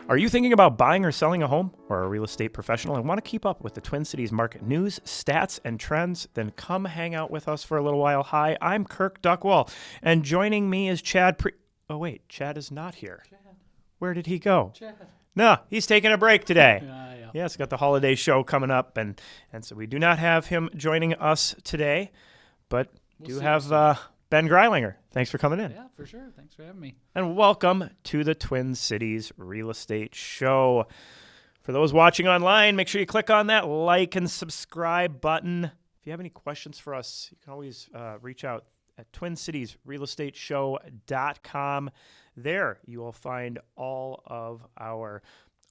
Are you thinking about buying or selling a home or a real estate professional and want to keep up with the Twin Cities market news, stats, and trends? Then come hang out with us for a little while. Hi, I'm Kirk Duckwall, and joining me is Chad Oh, wait, Chad is not here. Chad. Where did he go? Chad. No, he's taking a break today. Yeah. Yes, got the holiday show coming up, and so we do not have him joining us today, but we'll have Ben Greilanger. Thanks for coming in. Yeah, for sure. Thanks for having me. And welcome to the Twin Cities Real Estate Show. For those watching online, make sure you click on that like and subscribe button. If you have any questions for us, you can always reach out at twincitiesrealestateshow.com. There you will find all of our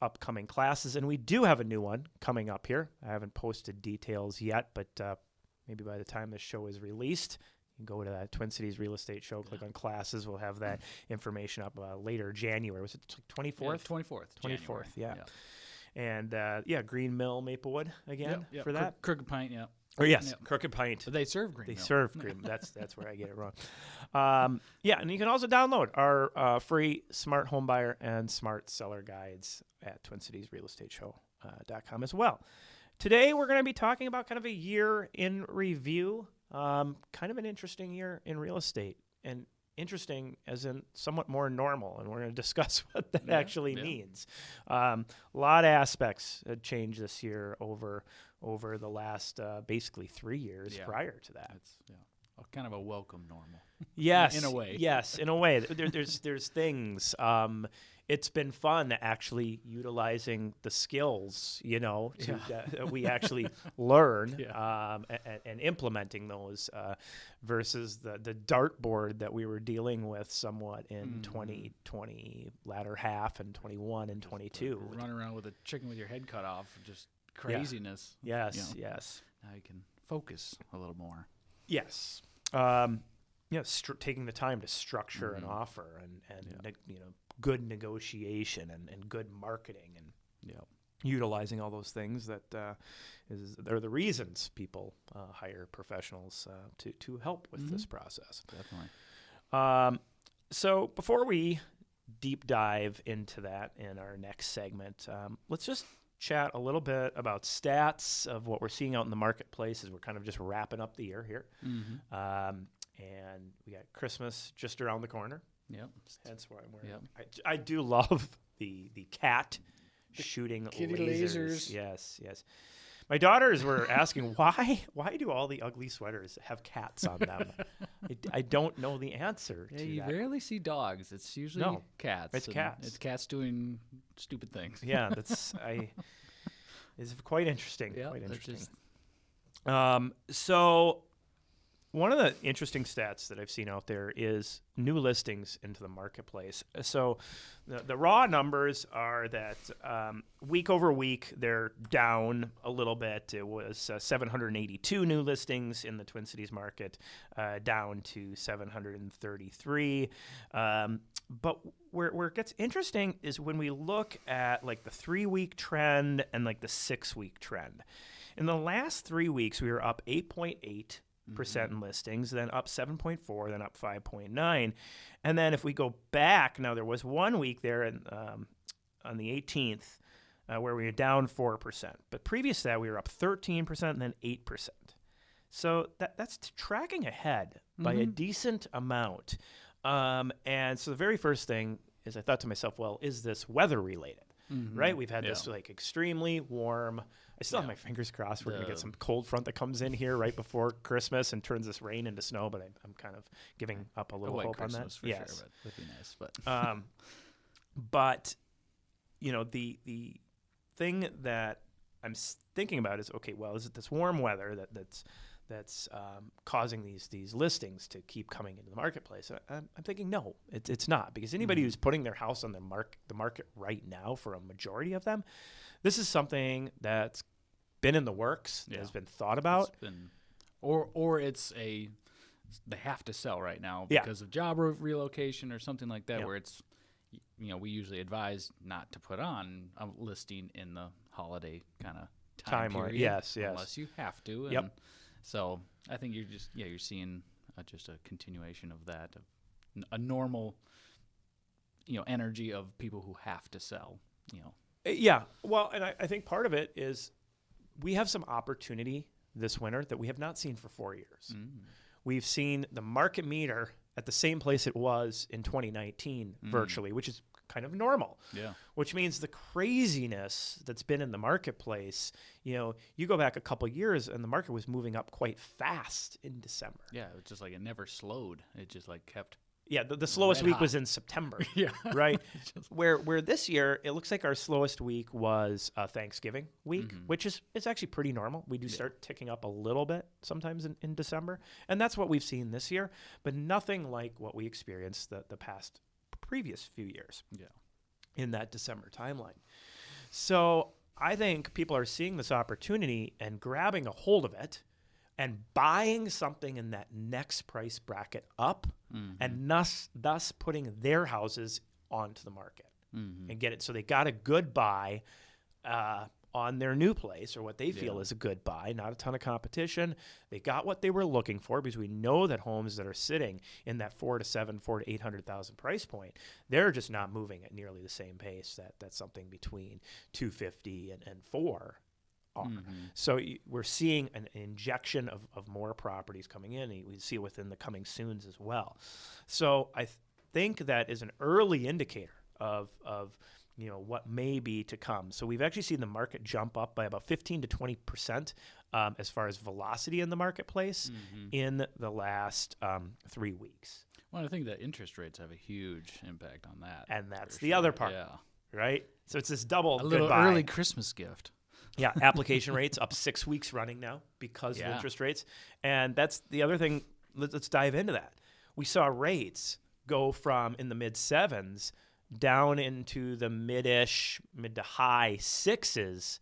upcoming classes, and we do have a new one coming up here. I haven't posted details yet, but maybe by the time this show is released, you can go to that Twin Cities Real Estate Show, click on classes. We'll have that information up later January. Was it 24th? 24th. 24th, yeah. And, Green Mill, Maplewood again for that. Crooked Pint, yeah. Oh, yes, Yep. Crooked Pint. But they serve Green Mill. They serve Green Mill. That's where I get it wrong. And you can also download our free smart home buyer and smart seller guides at twincitiesrealestateshow.com as well. Today, we're going to be talking about kind of a year in review, kind of an interesting year in real estate, and interesting as in somewhat more normal, and we're going to discuss what that actually means. A lot of aspects had changed this year over the last basically 3 years prior to that. It's kind of a welcome normal. Yes, in a way. Yes, in a way. There's things. It's been fun actually utilizing the skills, that we actually learn and implementing those versus the dartboard that we were dealing with somewhat in 2020, latter half, and 21 and 22. Run around with a chicken with your head cut off, just craziness. Yeah. Yes. Now you can focus a little more. Yes. Taking the time to structure an offer and good negotiation and good marketing and utilizing all those things that are the reasons people hire professionals to help with this process. Definitely. So before we deep dive into that in our next segment, let's just chat a little bit about stats of what we're seeing out in the marketplace as we're kind of just wrapping up the year here. And we got Christmas just around the corner. Yep. That's why I'm wearing. I do love the cat shooting kitty lasers. Yes. My daughters were asking why do all the ugly sweaters have cats on them? I don't know the answer to you that. rarely see dogs. It's usually cats. It's cats. It's cats doing stupid things. Yeah, it's quite interesting. Yeah, quite interesting. So one of the interesting stats that I've seen out there is new listings into the marketplace. So the raw numbers are that week over week, they're down a little bit. It was 782 new listings in the Twin Cities market, down to 733. But where it gets interesting is when we look at like the 3-week trend and like the 6-week trend. In the last 3 weeks, we were up 8.8%. in listings, then up 7.4, then up 5.9. And then if we go back, now there was 1 week there on the 18th where we were down 4%. But previous to that, we were up 13% and then 8%. So that's tracking ahead by a decent amount. And so the very first thing is I thought to myself, well, is this weather related? Right? We've had this like extremely warm. I still have my fingers crossed. We're going to get some cold front that comes in here right before Christmas and turns this rain into snow, but I'm kind of giving up a little hope Christmas on that. For sure, but would be nice. But the thing that I'm thinking about is, okay, well, is it this warm weather that's causing these listings to keep coming into the marketplace? I'm thinking no, it's not, because anybody who's putting their house on the market right now, for a majority of them, this is something that's been in the works, has been thought about, or they have to sell right now because of job relocation or something like that, where it's we usually advise not to put on a listing in the holiday kind of time period, yes, unless you have to. And so I think you're seeing just a continuation of that, of a normal energy of people who have to sell. Yeah. Well, and I think part of it is we have some opportunity this winter that we have not seen for 4 years. We've seen the market meter at the same place it was in 2019 virtually, which is kind of normal. Yeah. Which means the craziness that's been in the marketplace, you go back a couple years and the market was moving up quite fast in December. Yeah, it was just like it never slowed. It just like kept. Yeah, the slowest week was in September. Yeah. Right? Where this year, it looks like our slowest week was Thanksgiving week, which is actually pretty normal. We do start ticking up a little bit sometimes in December. And that's what we've seen this year, but nothing like what we experienced the past previous few years in that December timeline. So I think people are seeing this opportunity and grabbing a hold of it and buying something in that next price bracket up and thus putting their houses onto the market and get it. So they got a good buy on their new place, or what they feel is a good buy, not a ton of competition. They got what they were looking for, because we know that homes that are sitting in that 4 to 800,000 price point, they're just not moving at nearly the same pace that something between 250 and 4 are. So we're seeing an injection of more properties coming in, and we see it within the coming soons as well. So I think that is an early indicator of what may be to come. So we've actually seen the market jump up by about 15 to 20% as far as velocity in the marketplace in the last 3 weeks. Well, I think that interest rates have a huge impact on that. And that's the other part, right? So it's this double a little goodbye. Early Christmas gift. Yeah, application rates up 6 weeks running now because of interest rates. And that's the other thing. Let's dive into that. We saw rates go from in the mid-7s down into the mid to high 6s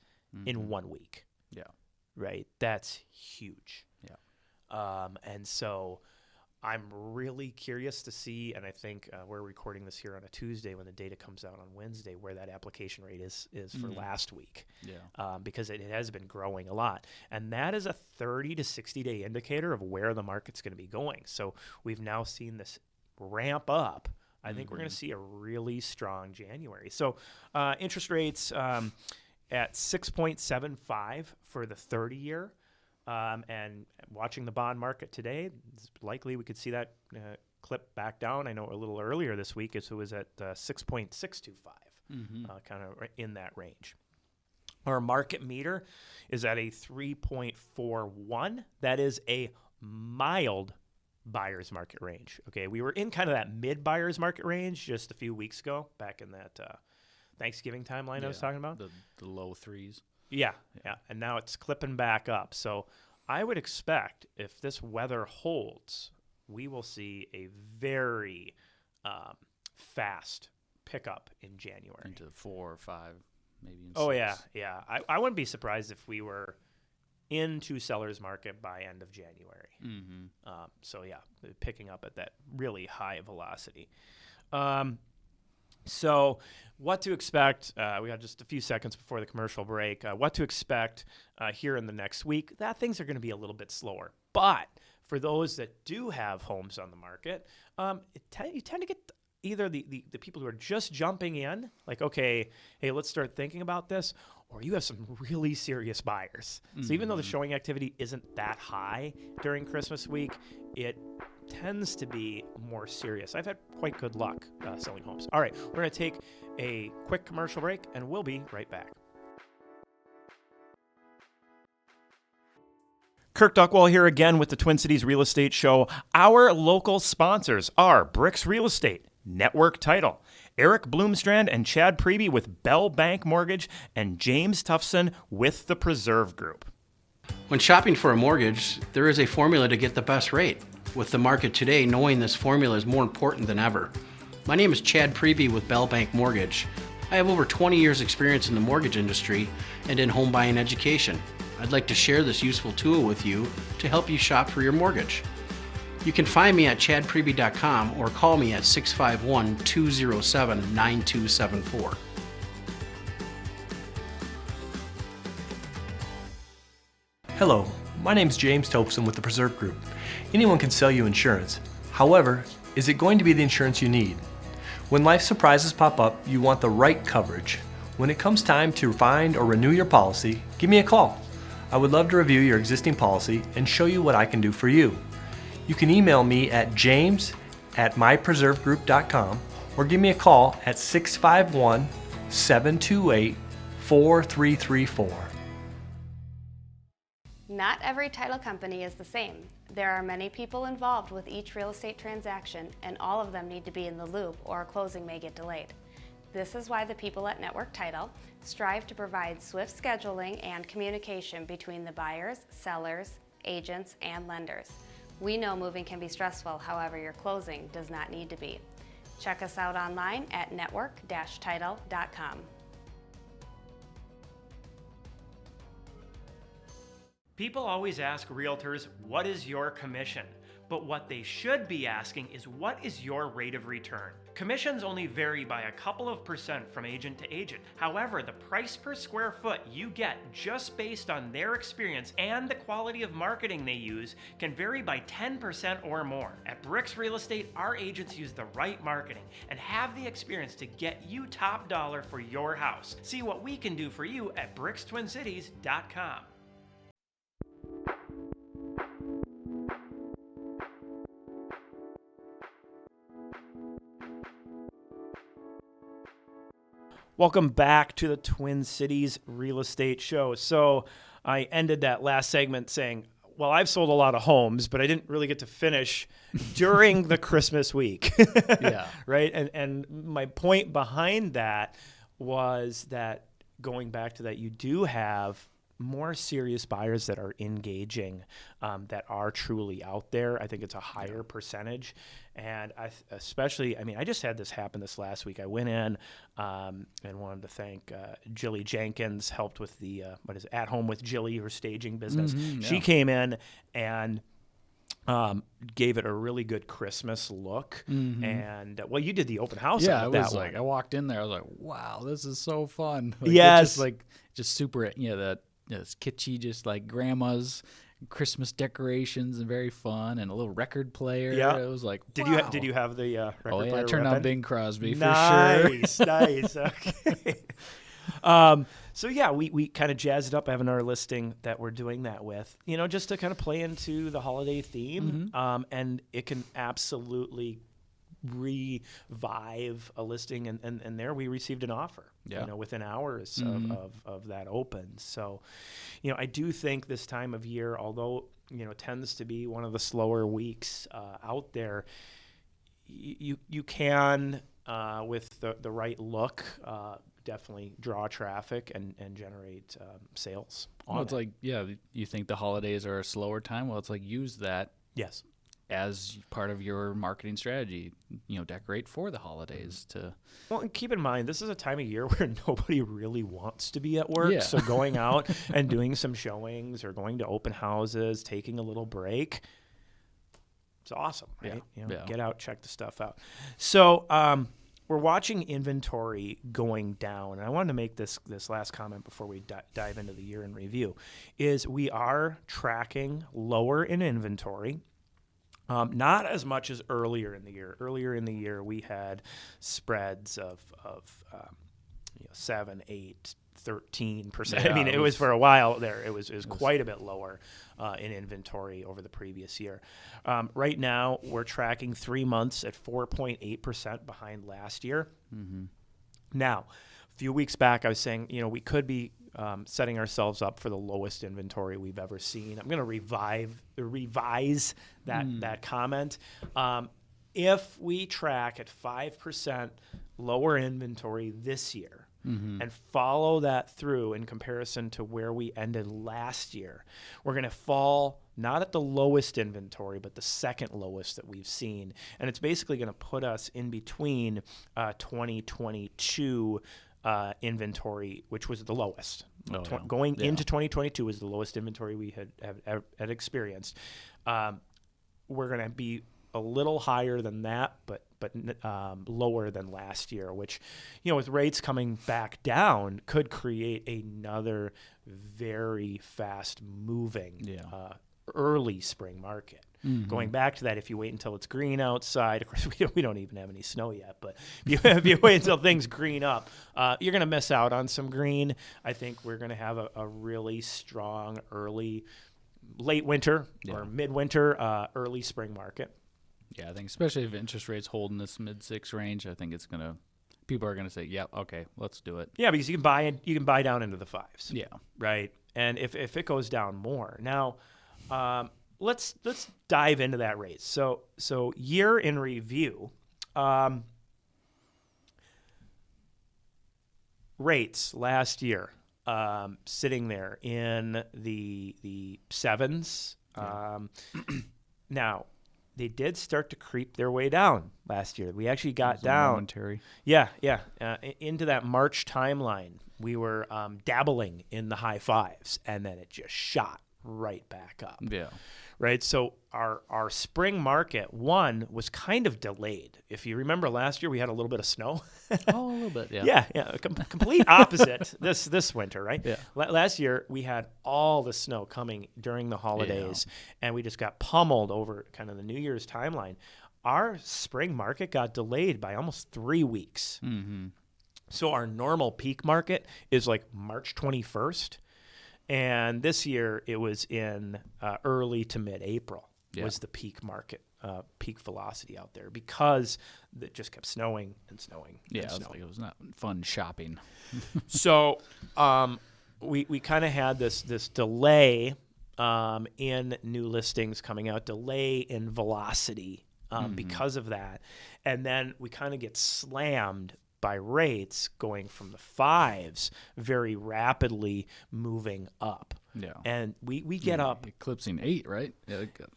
in 1 week. Yeah. Right? That's huge. Yeah. And so I'm really curious to see, and I think we're recording this here on a Tuesday when the data comes out on Wednesday, where that application rate is for last week. Yeah. Because it has been growing a lot. And that is a 30 to 60-day indicator of where the market's going to be going. So we've now seen this ramp up. I think we're going to see a really strong January. So interest rates at 6.75 for the 30-year. And watching the bond market today, it's likely we could see that clip back down. I know a little earlier this week it was at 6.625, kind of in that range. Our market meter is at a 3.41. That is a mild buyer's market range. Okay, we were in kind of that mid buyer's market range just a few weeks ago, back in that Thanksgiving timeline I was talking about. The low 3s. Yeah. And now it's clipping back up. So I would expect if this weather holds, we will see a very fast pickup in January. Into 4 or 5, maybe in 6. Oh, yeah. I wouldn't be surprised if we were into seller's market by end of January. So, yeah, picking up at that really high velocity. So what to expect, we got just a few seconds before the commercial break, what to expect here in the next week. Things are going to be a little bit slower. But for those that do have homes on the market, you tend to get either the people who are just jumping in, like, okay, hey, let's start thinking about this, or you have some really serious buyers. So even though the showing activity isn't that high during Christmas week, it tends to be more serious. I've had quite good luck selling homes. All right, we're going to take a quick commercial break, and we'll be right back. Kirk Duckwall here again with the Twin Cities Real Estate Show. Our local sponsors are BRIX Real Estate, Network Title, Eric Bloomstrand and Chad Preby with Bell Bank Mortgage, and James Tufson with the Preserve Group. When shopping for a mortgage, there is a formula to get the best rate. With the market today, knowing this formula is more important than ever. My name is Chad Preby with Bell Bank Mortgage. I have over 20 years experience in the mortgage industry and in home buying education. I'd like to share this useful tool with you to help you shop for your mortgage. You can find me at chadpreby.com or call me at 651-207-9274. Hello, my name is James Topson with the Preserve Group. Anyone can sell you insurance. However, is it going to be the insurance you need? When life surprises pop up, you want the right coverage. When it comes time to find or renew your policy, give me a call. I would love to review your existing policy and show you what I can do for you. You can email me at james@mypreservegroup.com or give me a call at 651-728-4334. Not every title company is the same. There are many people involved with each real estate transaction, and all of them need to be in the loop or a closing may get delayed. This is why the people at Network Title strive to provide swift scheduling and communication between the buyers, sellers, agents, and lenders. We know moving can be stressful, however, your closing does not need to be. Check us out online at network-title.com. People always ask realtors, what is your commission? But what they should be asking is, what is your rate of return? Commissions only vary by a couple of percent from agent to agent. However, the price per square foot you get just based on their experience and the quality of marketing they use can vary by 10% or more. At BRIX Real Estate, our agents use the right marketing and have the experience to get you top dollar for your house. See what we can do for you at BRIXTwinCities.com. Welcome back to the Twin Cities Real Estate Show. So I ended that last segment saying, well, I've sold a lot of homes, but I didn't really get to finish during the Christmas week. Yeah. Right? And my point behind that was that, going back to that, you do have more serious buyers that are engaging, that are truly out there. I think it's a higher percentage. And I just had this happen this last week. I went in and wanted to thank Jilly Jenkins, helped with the, At Home with Jilly, her staging business. Mm-hmm, yeah. She came in and gave it a really good Christmas look. Mm-hmm. And you did the open house. Yeah, on it that was one. like, I walked in there, I was like, wow, this is so fun. Yes. Just super, it's kitschy, just like grandma's Christmas decorations and very fun, and a little record player. Yeah. It was like, Did wow. you have the record player? Oh yeah, I turned on Bing Crosby nice, for sure. Nice. Okay. So yeah, we kind of jazzed it up having our listing that we're doing that with, just to kind of play into the holiday theme. Mm-hmm. And it can absolutely revive a listing, and there we received an offer, within hours of that open. So, I do think this time of year, although, tends to be one of the slower weeks out there, you can, with the right look, definitely draw traffic and generate sales. You think the holidays are a slower time? Well, it's like, use that. Yes. As part of your marketing strategy, decorate for the holidays to. Well, and keep in mind, this is a time of year where nobody really wants to be at work. Yeah. So going out and doing some showings or going to open houses, taking a little break, it's awesome, right? Yeah. Get out, check the stuff out. So we're watching inventory going down. And I wanted to make this last comment before we dive into the year in review, is we are tracking lower in inventory. Not as much as earlier in the year. Earlier in the year, we had spreads of 7, 8, 13%. Yeah, I mean, it was for a while there. It was quite a bit lower in inventory over the previous year. Right now, we're tracking 3 months at 4.8% behind last year. Mm-hmm. Now, a few weeks back, I was saying, we could be setting ourselves up for the lowest inventory we've ever seen. I'm going to revise that comment. If we track at 5% lower inventory this year, mm-hmm. and follow that through in comparison to where we ended last year, we're going to fall not at the lowest inventory, but the second lowest that we've seen. And it's basically going to put us in between 2022 inventory, which was the lowest. Going into 2022 was the lowest inventory we had experienced. We're going to be a little higher than that, but lower than last year, which, with rates coming back down, could create another very fast moving early spring market. Going back to that, if you wait until it's green outside, of course we don't even have any snow yet, but if you wait until things green up, you're going to miss out on some green. I think we're going to have a really strong late winter or midwinter, early spring market. Yeah, I think especially if interest rates hold in this mid-6 range, I think people are gonna say, "Yeah, okay, let's do it." Yeah, because you can buy down into the 5s. Yeah, right. And if it goes down more, now let's dive into that rate. So year in review, rates last year sitting there in the 7s. Now, they did start to creep their way down last year. We actually got down. Momentary. Yeah. Into that March timeline, we were dabbling in the high 5s, and then it just shot right back up. Yeah. Right. So our spring market was kind of delayed. If you remember last year, we had a little bit of snow. Oh, a little bit. Yeah. Yeah. Complete opposite this winter, right? Yeah. Last year we had all the snow coming during the holidays, and we just got pummeled over kind of the New Year's timeline. Our spring market got delayed by almost 3 weeks. Mm-hmm. So our normal peak market is like March 21st. And this year it was in early to mid-April was the peak market, peak velocity out there, because it just kept snowing and snowing. Yeah, and snowing. it was not fun shopping. So we kind of had this delay in new listings coming out, delay in velocity because of that. And then we kind of get slammed by rates going from the 5s very rapidly moving up. Yeah. And we get up. Eclipsing 8, right?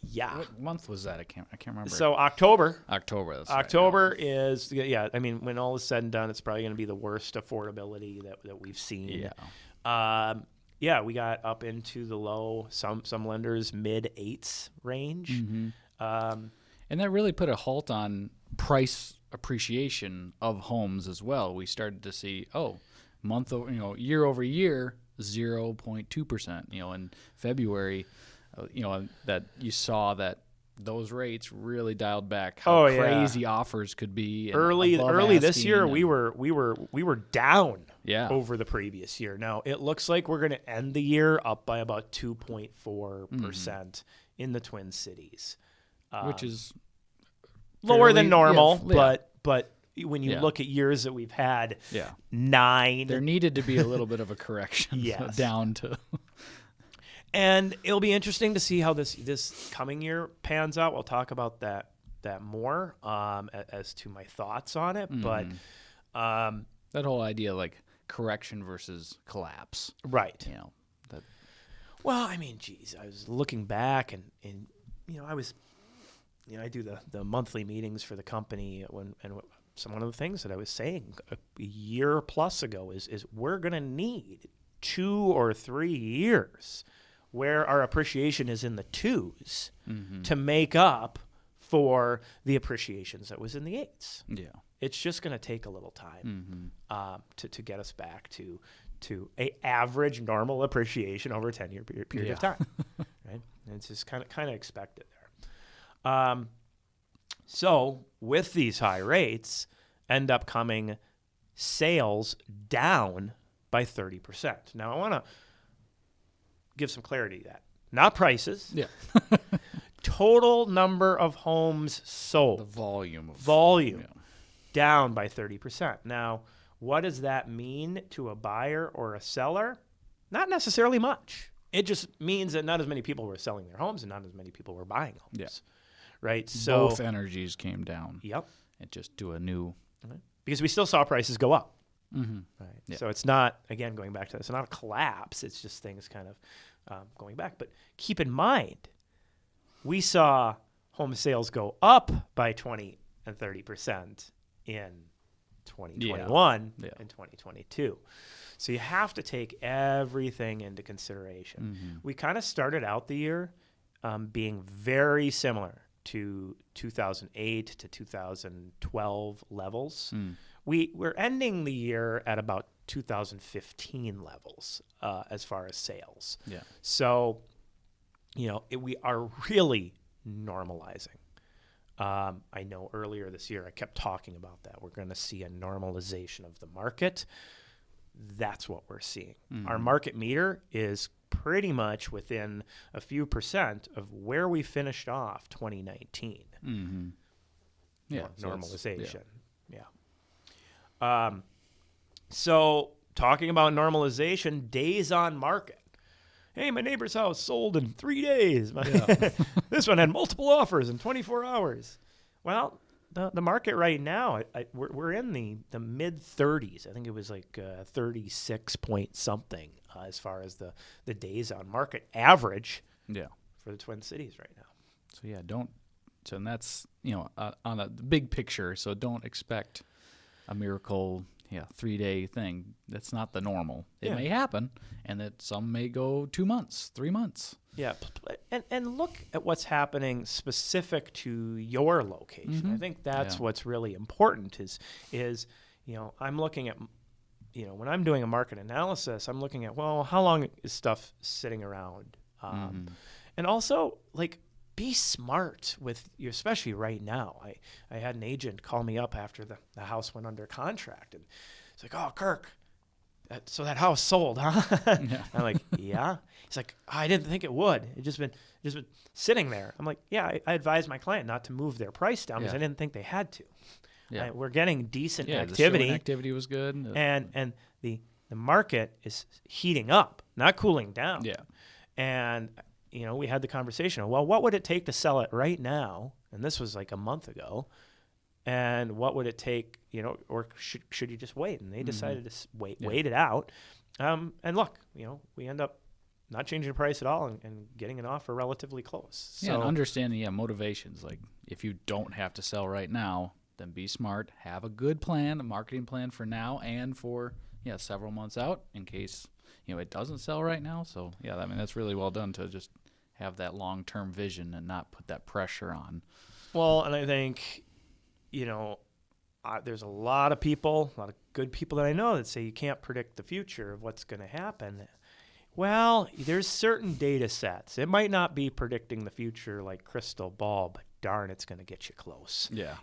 Yeah. What month was that? I can't remember. So October. October. That's October is, I mean, when all is said and done, it's probably going to be the worst affordability that we've seen. Yeah. We got up into the low, some lenders mid-8s range. Mm-hmm. And that really put a halt on price appreciation of homes as well. We started to see, year over year, 0.2%. In February, that you saw that those rates really dialed back how crazy offers could be. Early this year, we were down over the previous year. Now it looks like we're going to end the year up by about 2.4% in the Twin Cities, which is lower than normal, but when you look at years that we've had, 9, there needed to be a little bit of a correction down to. And it'll be interesting to see how this coming year pans out. We'll talk about that more as to my thoughts on it. But that whole idea, like correction versus collapse, right? Well, I mean, geez, I was looking back, and I was. I do the monthly meetings for the company, one of the things that I was saying a year plus ago is we're going to need 2 or 3 years where our appreciation is in the 2s to make up for the appreciations that was in the 8s. Yeah, it's just going to take a little time to get us back to a average normal appreciation over a 10-year period of time, right? And it's just kind of expected there. So with these high rates, end up coming sales down by 30%. Now I want to give some clarity to that. Not prices. Yeah. Total number of homes sold. The volume. Down by 30%. Now, what does that mean to a buyer or a seller? Not necessarily much. It just means that not as many people were selling their homes and not as many people were buying homes. Yeah. Right. So both energies came down. Yep. And just do a new. Because we still saw prices go up. Mm-hmm. Right. Yeah. So it's not, again, going back to this, it's not a collapse. It's just things kind of going back. But keep in mind, we saw home sales go up by 20 and 30% in 2021 and 2022. So you have to take everything into consideration. Mm-hmm. We kind of started out the year being very similar to 2008 to 2012 levels. We're ending the year at about 2015 levels as far as sales. Yeah. So, we are really normalizing. I know earlier this year I kept talking about that. We're going to see a normalization of the market. That's what we're seeing. Our market meter is pretty much within a few percent of where we finished off 2019. Yeah, Normalization. So talking about normalization, days on market. Hey, my neighbor's house sold in 3 days. This one had multiple offers in 24 hours. Well, the market right now, we're in the mid 30s. I think it was like 36 point something as far as the days on market average for the Twin Cities right now. So and that's, on the big picture. So don't expect a miracle 3-day thing. That's not the normal. It may happen, and that some may go 2 months, 3 months. Yeah, and look at what's happening specific to your location. I think that's what's really important is I'm looking at, when I'm doing a market analysis, I'm looking at, well, how long is stuff sitting around? And also, like, be smart with you, especially right now. I had an agent call me up after the house went under contract, and it's like, oh, Kirk, so that house sold, huh? I'm like, yeah. He's like, oh, I didn't think it would. It just been sitting there. I'm like, yeah. I advised my client not to move their price down because I didn't think they had to. Yeah. We're getting decent activity. The showing activity was good, and the market is heating up, not cooling down. Yeah, and we had the conversation. Well, what would it take to sell it right now? And this was like a month ago. And what would it take, or should you just wait? And they decided to wait it out. And look, we end up not changing the price at all and getting an offer relatively close. So, and understanding, motivations. Like, if you don't have to sell right now, then be smart. Have a good plan, a marketing plan for now and for, several months out in case, it doesn't sell right now. So, that's really well done to just have that long-term vision and not put that pressure on. Well, and I think, there's a lot of good people that I know that say you can't predict the future of what's going to happen. Well, there's certain data sets. It might not be predicting the future like crystal ball, but darn, it's going to get you close. Yeah.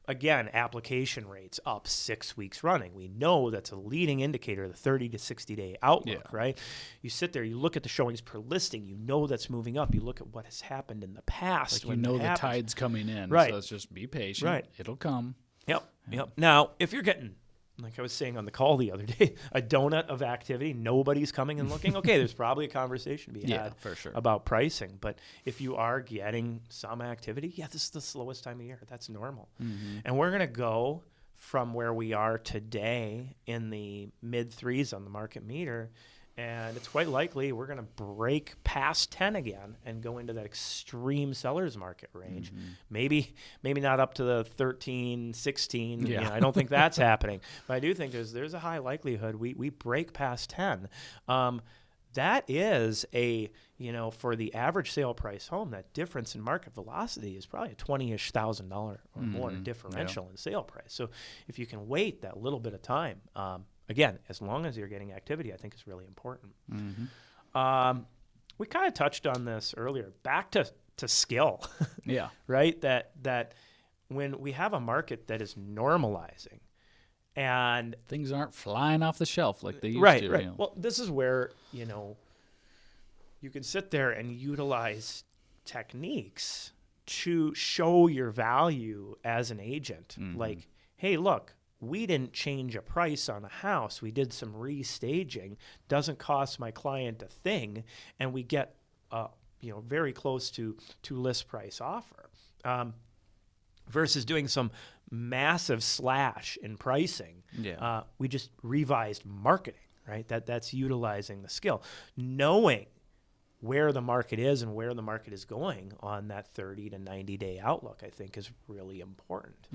Again, application rates up 6 weeks running. We know that's a leading indicator of the 30 to 60-day outlook, right? You sit there, you look at the showings per listing, that's moving up. You look at what has happened in the past. Like, the tide's coming in, right? So it's just be patient. Right. It'll come. Yep. Now, if you're getting, like I was saying on the call the other day, a donut of activity, nobody's coming and looking, okay, there's probably a conversation to be had for sure about pricing. But if you are getting some activity, this is the slowest time of year. That's normal. And we're going to go from where we are today in the mid 3s on the market meter, and it's quite likely we're going to break past 10 again and go into that extreme seller's market range. Maybe not up to the 13, 16. I don't think that's happening. But I do think there's a high likelihood we break past 10. That is for the average sale price home, that difference in market velocity is probably a $20,000-ish or more differential in sale price. So if you can wait that little bit of time, again, as long as you're getting activity, I think is really important. We kind of touched on this earlier. Back to skill. Right? That when we have a market that is normalizing and things aren't flying off the shelf like they used to. Right. Well, this is where, you can sit there and utilize techniques to show your value as an agent. Like, hey, look, we didn't change a price on a house. We did some restaging. Doesn't cost my client a thing, and we get very close to list price offer. Versus doing some massive slash in pricing. We just revised marketing, right? That's utilizing the skill, knowing where the market is and where the market is going on that 30 to 90-day outlook, I think is really important.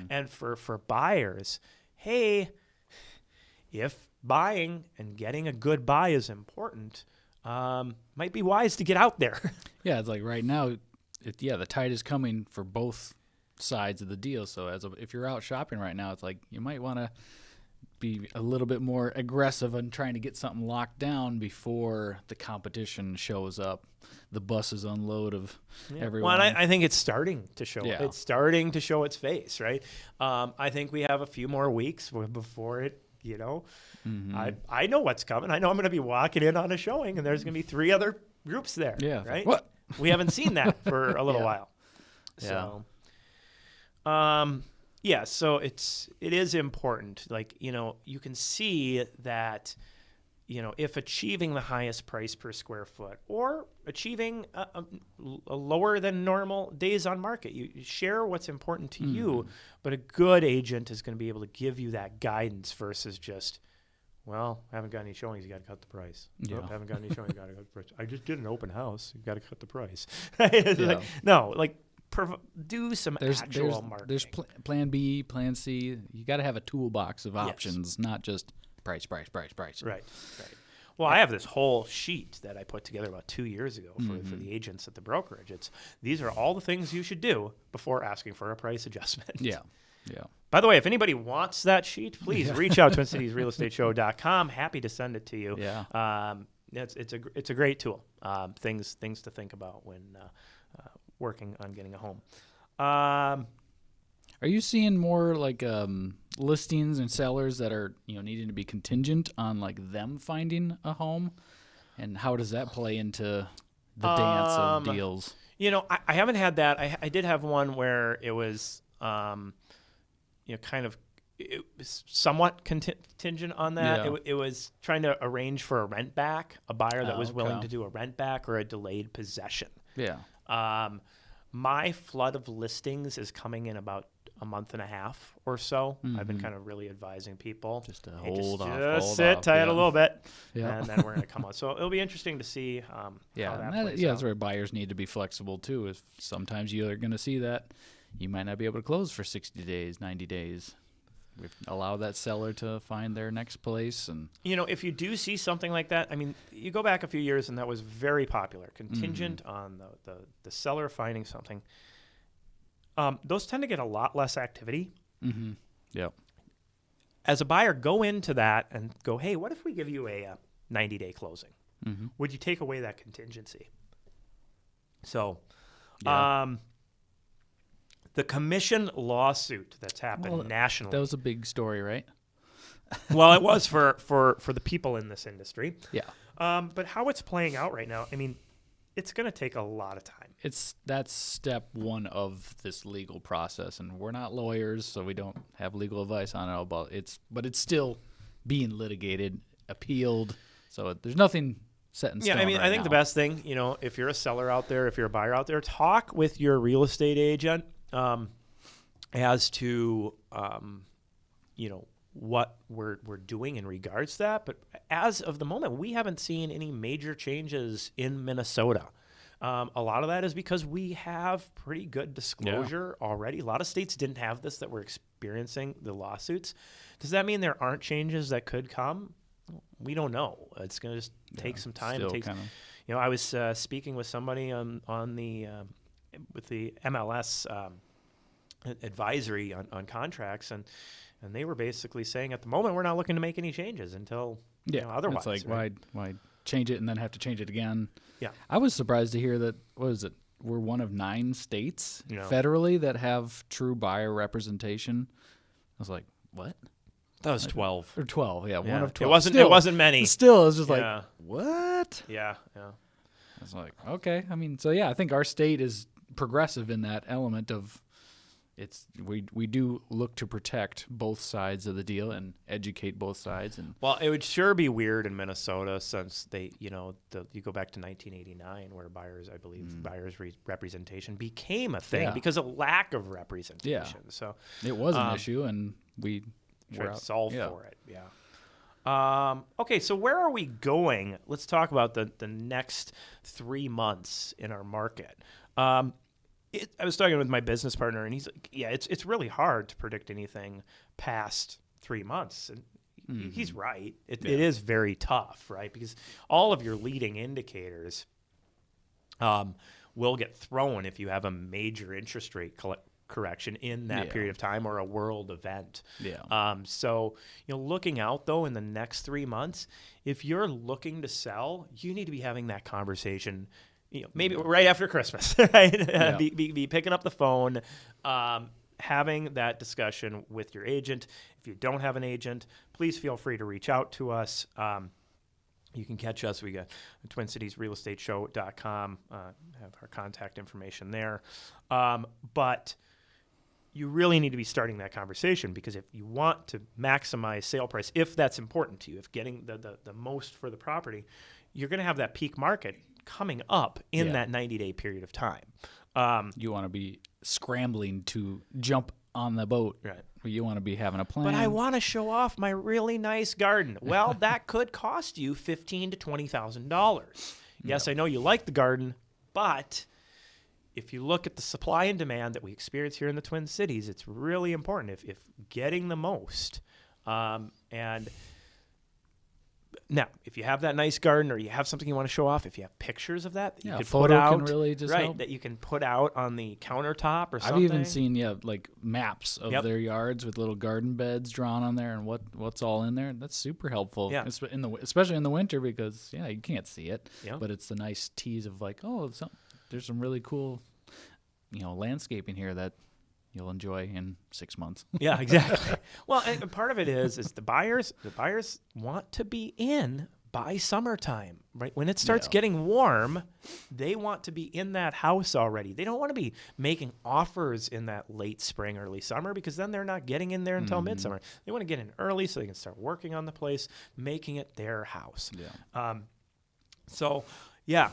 And for buyers, hey, if buying and getting a good buy is important, might be wise to get out there. It's like right now, the tide is coming for both sides of the deal. So if you're out shopping right now, it's like you might want to be a little bit more aggressive on trying to get something locked down before the competition shows up. The buses unload of everyone. Well, I think it's starting to show. Yeah. It's starting to show its face, right? I think we have a few more weeks before it. I know what's coming. I know I'm going to be walking in on a showing, and there's going to be 3 other groups there. Yeah. Right. What? We haven't seen that for a little while. Yeah. So, so it is important. Like, you can see that, if achieving the highest price per square foot or achieving a lower than normal days on market, you share what's important to you, but a good agent is going to be able to give you that guidance versus just, well, haven't got any showings, you got to cut the price. Yeah. Nope, haven't got any showings, you got to cut the price. I just did an open house, you got to cut the price. Like, no, like, do some actual marketing. There's plan B, plan C. You got to have a toolbox of options, not just price. Right. Well, I have this whole sheet that I put together about 2 years ago for the agents at the brokerage. These are all the things you should do before asking for a price adjustment. Yeah. By the way, if anybody wants that sheet, please reach out to TwinCitiesRealEstateShow.com. Happy to send it to you. Yeah. It's a great tool. Things to think about when working on getting a home. Are you seeing more like listings and sellers that are needing to be contingent on like them finding a home, and how does that play into the dance of deals? I haven't had that. I did have one where it was it was somewhat contingent on that. Yeah. It was trying to arrange for a rent back, a buyer that was willing to do a rent back or a delayed possession. Yeah. My flood of listings is coming in about a month and a half or so. I've been kind of really advising people Just to hey, hold off. Just sit tight a little bit, Yeah. and then we're going to come out. So it'll be interesting to see how that plays out. That's where buyers need to be flexible too. If sometimes you're going to see that you might not be able to close for 60 days, 90 days. Allow that seller to find their next place. And if you do see something like that, I mean, you go back a few years and that was very popular. Contingent on the seller finding something. Those tend to get a lot less activity. Mm-hmm. Yep. As a buyer, go into that and go, hey, what if we give you a 90-day closing? Mm-hmm. Would you take away that contingency? So, the commission lawsuit that's happened nationally. That was a big story, right? Well, it was for the people in this industry. Yeah. But how it's playing out right now, I mean, it's going to take a lot of time. That's step one of this legal process, and we're not lawyers, so we don't have legal advice on it. But it's still being litigated, appealed. So there's nothing set in stone. Yeah, I mean, I think the best thing, if you're a seller out there, if you're a buyer out there, talk with your real estate agent as to what we're doing in regards to that. But as of the moment, we haven't seen any major changes in Minnesota. A lot of that is because we have pretty good disclosure already. A lot of states didn't have this that were experiencing the lawsuits. Does that mean there aren't changes that could come? We don't know. It's going to just take some time. It takes, I was speaking with somebody on the with the MLS advisory on contracts, and they were basically saying at the moment we're not looking to make any changes until otherwise. It's like right? why change it and then have to change it again? Yeah, I was surprised to hear that. What is it? We're one of 9 states federally that have true buyer representation. I was like, what? That was 12 or 12. Yeah, one of 12. It wasn't many. Still, it was just like, what? Yeah. I was like, okay. I mean, so I think our state is progressive in that element of we do look to protect both sides of the deal and educate both sides. And well, it would sure be weird in Minnesota since they, you go back to 1989 where buyers representation became a thing because of lack of representation. Yeah. So it was an issue, and we tried to solve for it. Yeah. Okay, so where are we going? Let's talk about the next 3 months in our market. I was talking with my business partner, and he's like, yeah, it's really hard to predict anything past 3 months. And he's right. It is very tough, right? Because all of your leading indicators will get thrown if you have a major interest rate correction in that period of time or a world event. Yeah. So, looking out though in the next 3 months, if you're looking to sell, you need to be having that conversation, maybe right after Christmas, right? Be picking up the phone, having that discussion with your agent. If you don't have an agent, please feel free to reach out to us. You can catch us. We got TwinCitiesRealEstateShow.com. Have our contact information there. But you really need to be starting that conversation, because if you want to maximize sale price, if that's important to you, if getting the most for the property, you're going to have that peak market coming up in that 90-day period of time. You want to be scrambling to jump on the boat. Right. You want to be having a plan. But I want to show off my really nice garden. Well, that could cost you $15,000 to $20,000. Yes, I know you like the garden, but if you look at the supply and demand that we experience here in the Twin Cities, it's really important if getting the most. And now, if you have that nice garden or you have something you want to show off, if you have pictures of that you could put out, can really just help. That you can put out on the countertop or something. I've even seen like maps of their yards with little garden beds drawn on there and what's all in there. That's super helpful. Yeah. Especially in the winter, because you can't see it. Yeah. But it's the nice tease of like, there's some really cool, landscaping here that you'll enjoy in 6 months. Yeah, exactly. Well, and part of it is the buyers want to be in by summertime, right? When it starts getting warm, they want to be in that house already. They don't want to be making offers in that late spring, early summer, because then they're not getting in there until midsummer. They want to get in early so they can start working on the place, making it their house. Yeah.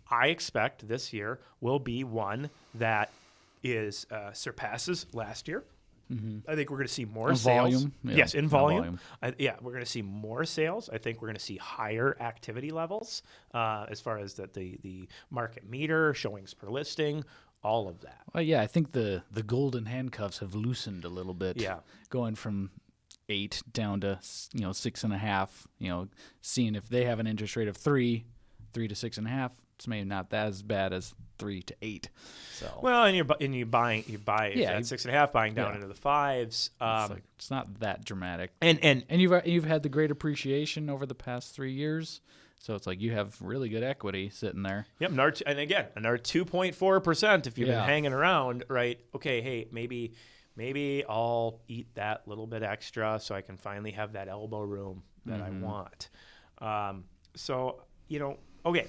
I expect this year will be one that surpasses last year. I think we're going to see more sales. Volume? Yeah. Yes, in volume. We're going to see more sales. I think we're going to see higher activity levels as far as the market meter, showings per listing, all of that. Well, I think the golden handcuffs have loosened a little bit. Yeah. Going from 8 down to 6.5. Seeing if they have an interest rate of 3 to 6.5. It's maybe not that as bad as 3 to 8. So you buy at 6.5, buying down into the 5s. It's not that dramatic. And you've had the great appreciation over the past 3 years. So it's like you have really good equity sitting there. Yep, and again, another 2.4% if you've been hanging around, right? Okay, hey, maybe I'll eat that little bit extra so I can finally have that elbow room that I want. Okay.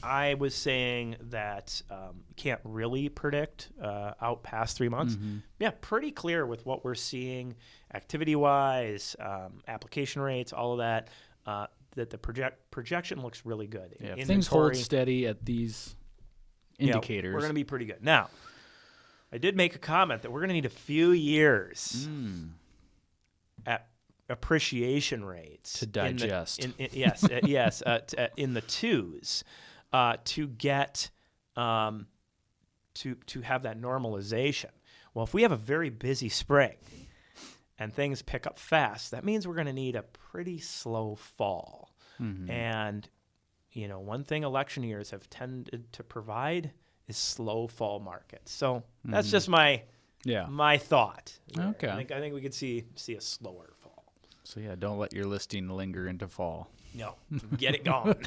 I was saying that can't really predict out past 3 months. Yeah, pretty clear with what we're seeing activity-wise, application rates, all of that, that the projection looks really good. Yeah, if things hold steady at these indicators, we're going to be pretty good. Now, I did make a comment that we're going to need a few years at appreciation rates to digest. In the 2s. To get to have that normalization. Well, if we have a very busy spring and things pick up fast, that means we're going to need a pretty slow fall. And one thing election years have tended to provide is slow fall markets. So that's just my thought. Okay. I think we could see a slower fall. So don't let your listing linger into fall. No, get it gone.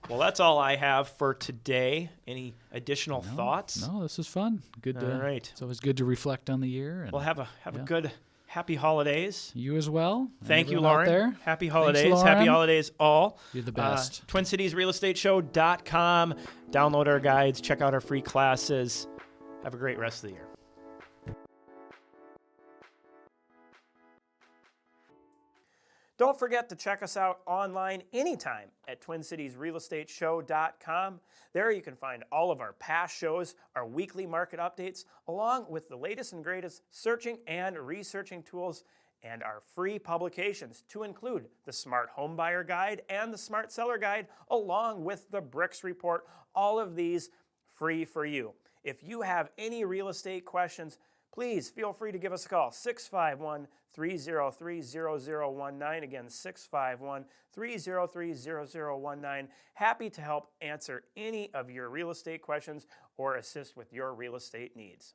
Well, that's all I have for today. Any additional thoughts? No, this is fun. Good. All right. It's always good to reflect on the year. And, well, have a good, happy holidays. You as well. Thank you, Lauren. There. Happy holidays. Thanks, Lauren. Happy holidays, all. You're the best. TwinCitiesRealEstateShow.com. Download our guides. Check out our free classes. Have a great rest of the year. Don't forget to check us out online anytime at TwinCitiesRealEstateShow.com. There you can find all of our past shows, our weekly market updates, along with the latest and greatest searching and researching tools, and our free publications to include the Smart Home Buyer Guide and the Smart Seller Guide, along with the BRIX Report. All of these free for you. If you have any real estate questions, please feel free to give us a call, 651-303-0019. Again, 651-303-0019. Happy to help answer any of your real estate questions or assist with your real estate needs.